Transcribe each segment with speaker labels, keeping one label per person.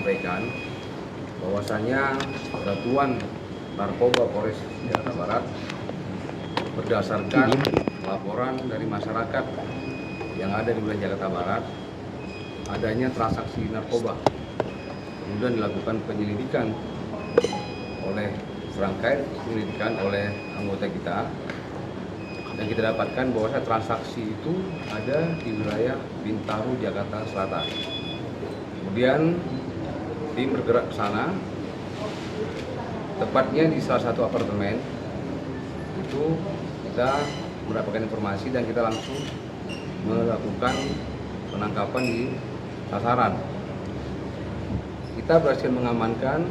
Speaker 1: menyampaikan bahwasanya Satuan Narkoba Polres Jakarta Barat berdasarkan laporan dari masyarakat yang ada di wilayah Jakarta Barat adanya transaksi narkoba. Kemudian dilakukan penyelidikan oleh serangkaian penyelidikan oleh anggota kita, dan kita dapatkan bahwa transaksi itu ada di wilayah Bintaro, Jakarta Selatan. Kemudian tim bergerak ke sana, tepatnya di salah satu apartemen. Itu kita mendapatkan informasi dan kita langsung melakukan penangkapan di sasaran. Kita berhasil mengamankan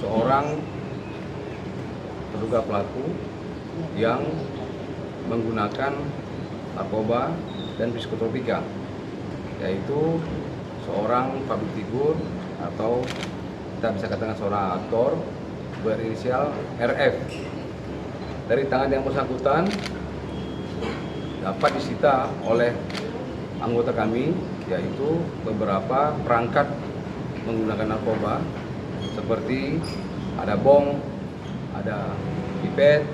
Speaker 1: seorang terduga pelaku yang menggunakan narkoba dan psikotropika, yaitu seorang public figure atau kita bisa katakan seorang aktor berinisial RF. Dari tangan yang bersangkutan dapat disita oleh anggota kami, yaitu beberapa perangkat menggunakan narkoba seperti ada bong, ada pipet,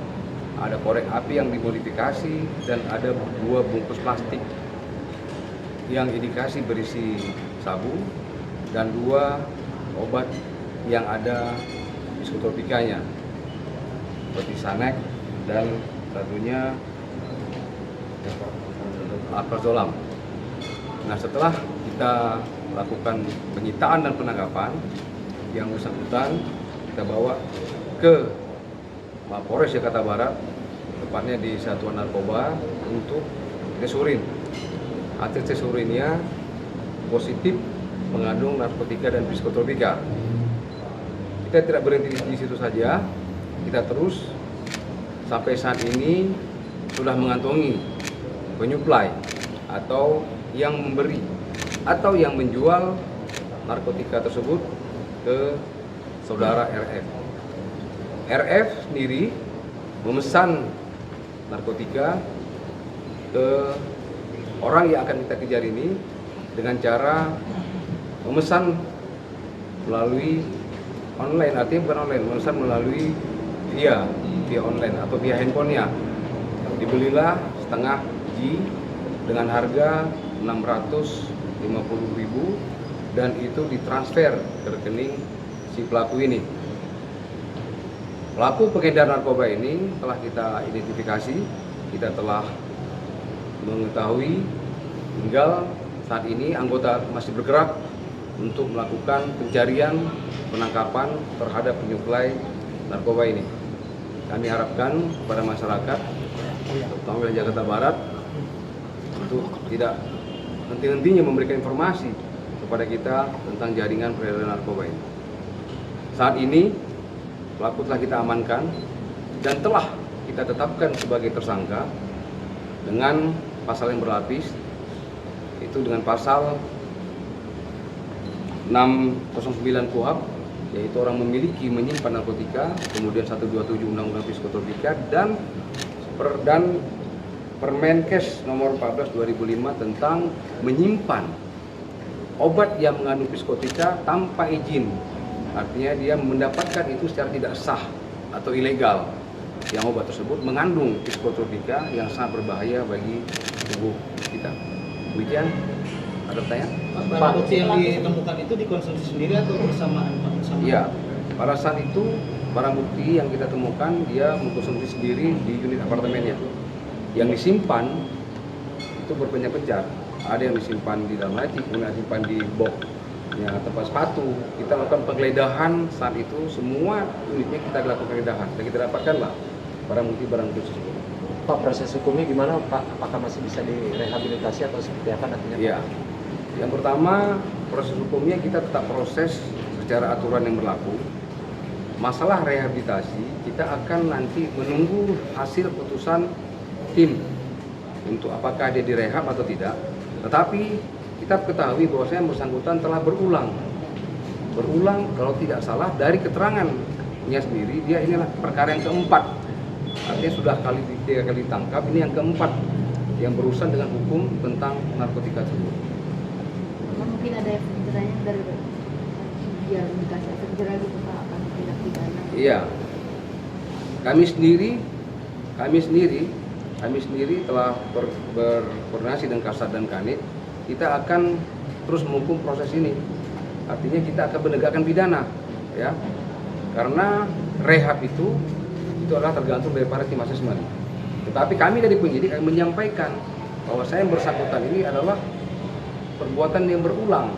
Speaker 1: ada korek api yang dimodifikasi, dan ada 2 bungkus plastik yang indikasi berisi sabu dan 2 obat yang ada psikotropikanya seperti Sanek dan satunya Alprazolam. Nah, setelah kita lakukan penyitaan dan penangkapan, yang bersangkutan kita bawa ke Mapolres Jakarta Barat, tepatnya di Satuan Narkoba untuk tesurin. Hasil tesurinnya positif mengandung narkotika dan psikotropika. Kita tidak berhenti di situ saja, kita terus sampai saat ini sudah mengantongi penyuplai atau yang memberi atau yang menjual narkotika tersebut ke saudara RF. RF sendiri memesan narkotika ke orang yang akan kita kejar ini dengan cara memesan melalui online, artinya bukan online, memesan melalui via online atau via handphonenya. Dibelilah setengah G dengan harga 650.000 dan itu ditransfer ke rekening si pelaku ini. Pelaku pengedar narkoba ini telah kita identifikasi, kita telah mengetahui, tinggal saat ini anggota masih bergerak untuk melakukan pencarian penangkapan terhadap penyuplai narkoba ini. Kami harapkan kepada masyarakat, terutama wilayah Jakarta Barat, untuk tidak henti-hentinya memberikan informasi kepada kita tentang jaringan peredaran narkoba ini. Saat ini pelaku telah kita amankan dan telah kita tetapkan sebagai tersangka dengan pasal yang berlapis, itu dengan pasal 609 KUHP, yaitu orang memiliki menyimpan narkotika, kemudian 127 Undang-Undang Psikotropika dan Permenkes nomor 14 2005 tentang menyimpan obat yang mengandung psikotika tanpa izin. Artinya dia mendapatkan itu secara tidak sah atau ilegal, yang obat tersebut mengandung psikotropika yang sangat berbahaya bagi tubuh kita. Demikian, ada pertanyaan?
Speaker 2: Barang bukti yang ditemukan itu dikonsumsi sendiri atau bersamaan?
Speaker 1: Iya, pada saat itu barang bukti yang kita temukan dia mengkonsumsi sendiri di unit apartemennya. Yang disimpan itu berpencar-pencar. Ada yang disimpan di dalam laci, kemudian disimpan di boxnya tempat sepatu. Kita lakukan penggeledahan saat itu, semua unitnya kita lakukan penggeledahan dan kita dapatkanlah barang bukti tersebut.
Speaker 3: Pak, proses hukumnya gimana Pak? Apakah masih bisa direhabilitasi atau seperti apa nantinya?
Speaker 1: Iya. Yang pertama, proses hukumnya kita tetap proses secara aturan yang berlaku. Masalah rehabilitasi kita akan nanti menunggu hasil putusan tim untuk apakah dia direhab atau tidak. Tetapi kita ketahui bahwasanya yang bersangkutan telah berulang kalau tidak salah dari keterangannya sendiri, dia inilah perkara yang keempat. Artinya sudah 3 kali ditangkap, ini yang keempat yang berurusan dengan hukum tentang narkotika tersebut.
Speaker 4: Mungkin ada yang bertanya dari biar dikasih efek jerah gitu Pak, akan tindak pidana.
Speaker 1: Iya. Kami sendiri telah berkoordinasi dengan Kasat dan Kanit. Kita akan terus menghukum proses ini. Artinya kita akan menegakkan pidana, ya. Karena rehab itu adalah tergantung daripada tim asesmen. Tetapi kami dari penyidik akan menyampaikan bahwa saya yang bersangkutan ini adalah perbuatan yang berulang,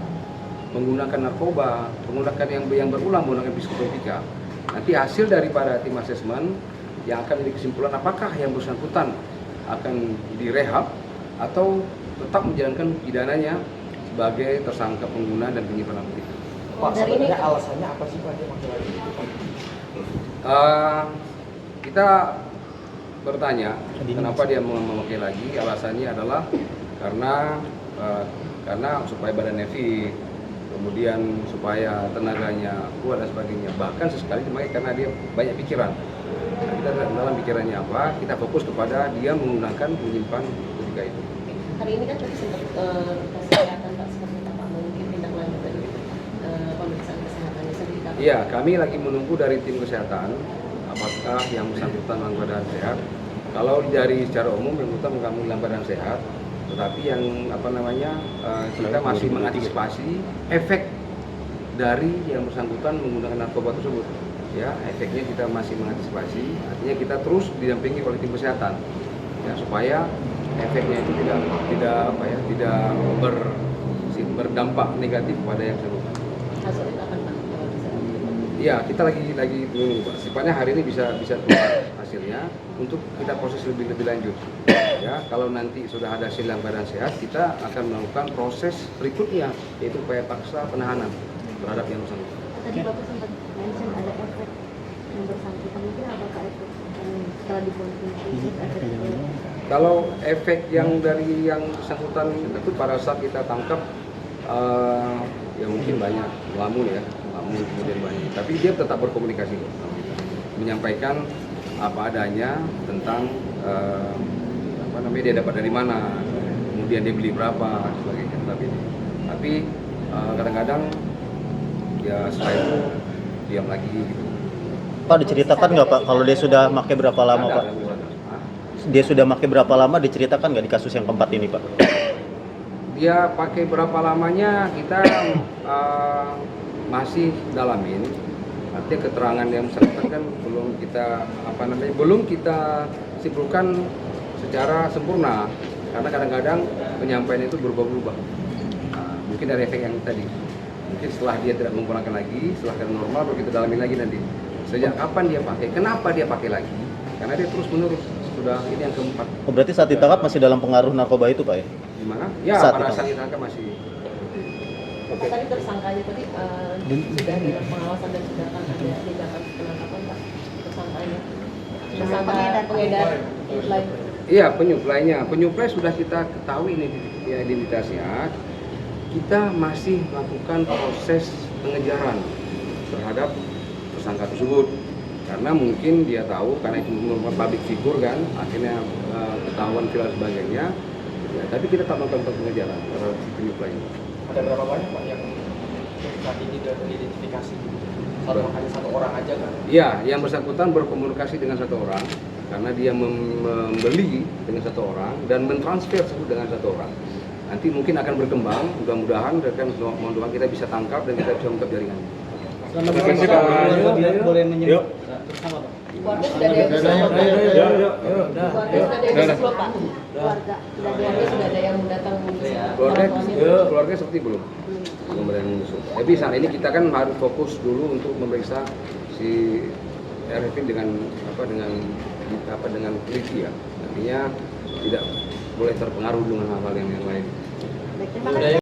Speaker 1: menggunakan narkoba, menggunakan yang berulang menggunakan psikotropika. Nanti hasil daripada tim asesmen yang akan menjadi kesimpulan apakah yang bersangkutan akan direhab atau tetap menjalankan pidananya sebagai tersangka pengguna dan penyimpanan narkotika.
Speaker 3: Pak, sebenarnya alasannya apa sih Pak dia pakai lagi?
Speaker 1: Kita bertanya kenapa dia memakai lagi. Alasannya adalah karena supaya badannya fit, kemudian supaya tenaganya kuat dan sebagainya. Bahkan sesekali dipakai karena dia banyak pikiran. Nah, kita dalam pikirannya apa? Kita fokus kepada dia menggunakan menyimpan narkotika itu.
Speaker 5: Hari ini kan tadi sempat kesehatan Pak, seperti apa mungkin tindak lanjut dari pemeriksaan kesehatannya sendiri?
Speaker 1: Iya, kami lagi menunggu dari tim kesehatan apakah yang bersangkutan dalam keadaan sehat. Kalau dari secara umum yang bersangkutan dalam keadaan sehat, tetapi yang kita masih mengantisipasi efek dari yang bersangkutan menggunakan narkoba tersebut. Ya, efeknya kita masih mengantisipasi. Artinya kita terus didampingi oleh tim kesehatan, ya, supaya efeknya itu tidak berdampak negatif pada yang bersangkutan.
Speaker 5: Hasilnya akan Pak?
Speaker 1: Iya, kita lagi menunggu, Pak. Sifatnya hari ini bisa keluar hasilnya untuk kita proses lebih lanjut. Ya, kalau nanti sudah ada hasil yang keadaan sehat, kita akan melakukan proses berikutnya, yaitu upaya paksa penahanan terhadap yang bersangkutan.
Speaker 4: Tadi Bapak sempat mention ada efek yang bersangkutan, mungkin apakah efek setelah dikonsumsi efek
Speaker 1: Kalau efek yang dari yang bersangkutan itu pada saat kita tangkap ya mungkin banyak melamun kemudian banyak, tapi dia tetap berkomunikasi sama kita, menyampaikan apa adanya tentang dia dapat dari mana, kemudian dia beli berapa sebagainya. Tapi kadang-kadang ya setelah itu diam lagi gitu.
Speaker 6: Pak, diceritakan nggak Pak kalau dia sudah pakai berapa lama Pak? Dia sudah pakai berapa lama, diceritakan nggak di kasus yang keempat ini Pak?
Speaker 1: Dia pakai berapa lamanya kita masih dalamin. Artinya keterangan yang bersangkutan kan belum kita simpulkan secara sempurna, karena kadang-kadang penyampaian itu berubah-ubah. Mungkin dari efek yang tadi, mungkin setelah dia tidak menggunakan lagi, setelah keadaan normal baru kita dalamin lagi nanti. Sejak kapan dia pakai, kenapa dia pakai lagi? Karena dia terus menerus, sudah ini yang keempat.
Speaker 6: Oh, berarti saat ditangkap masih dalam pengaruh narkoba itu Pak ya?
Speaker 1: Gimana? Ya, pada saat ditangkap masih.
Speaker 5: Oke. Tadi tersangkanya tadi sudah dalam pengawasan dan sudah akan ada tindakan penangkapan Pak tersangkanya. Tersangka pengedar lain.
Speaker 1: Iya, penyuplai sudah kita ketahui identitasnya. Kita masih melakukan proses pengejaran terhadap tersangka tersebut, karena mungkin dia tahu, karena itu merupakan public figure kan, akhirnya ketahuan viral sebagainya. Ya, tapi kita tak melakukan pengejaran terhadap penyuplai ini.
Speaker 3: Ada berapa banyak Pak yang saat ini sudah teridentifikasi? Hanya satu orang aja kan?
Speaker 1: Iya, yang bersangkutan berkomunikasi dengan satu orang, karena dia membeli dengan satu orang dan mentransfer tersebut dengan satu orang. Nanti mungkin akan berkembang, mudah-mudahan mohon kita bisa tangkap dan kita bisa ungkap jaringannya.
Speaker 2: Terima kasih Pak. Boleh menyebut bersama Pak.
Speaker 5: Keluarga sudah ada yang diselop Pak? Keluarga sudah ada yang diselop Pak? Keluarga sudah ada yang datang
Speaker 1: Keluarga seperti belum ada yang menyusul. Tapi saat ini kita kan harus fokus dulu untuk memeriksa si Ervin dengan teliti ya. Artinya tidak boleh terpengaruh dengan hal-hal yang lain.
Speaker 4: Baik, terima kasih.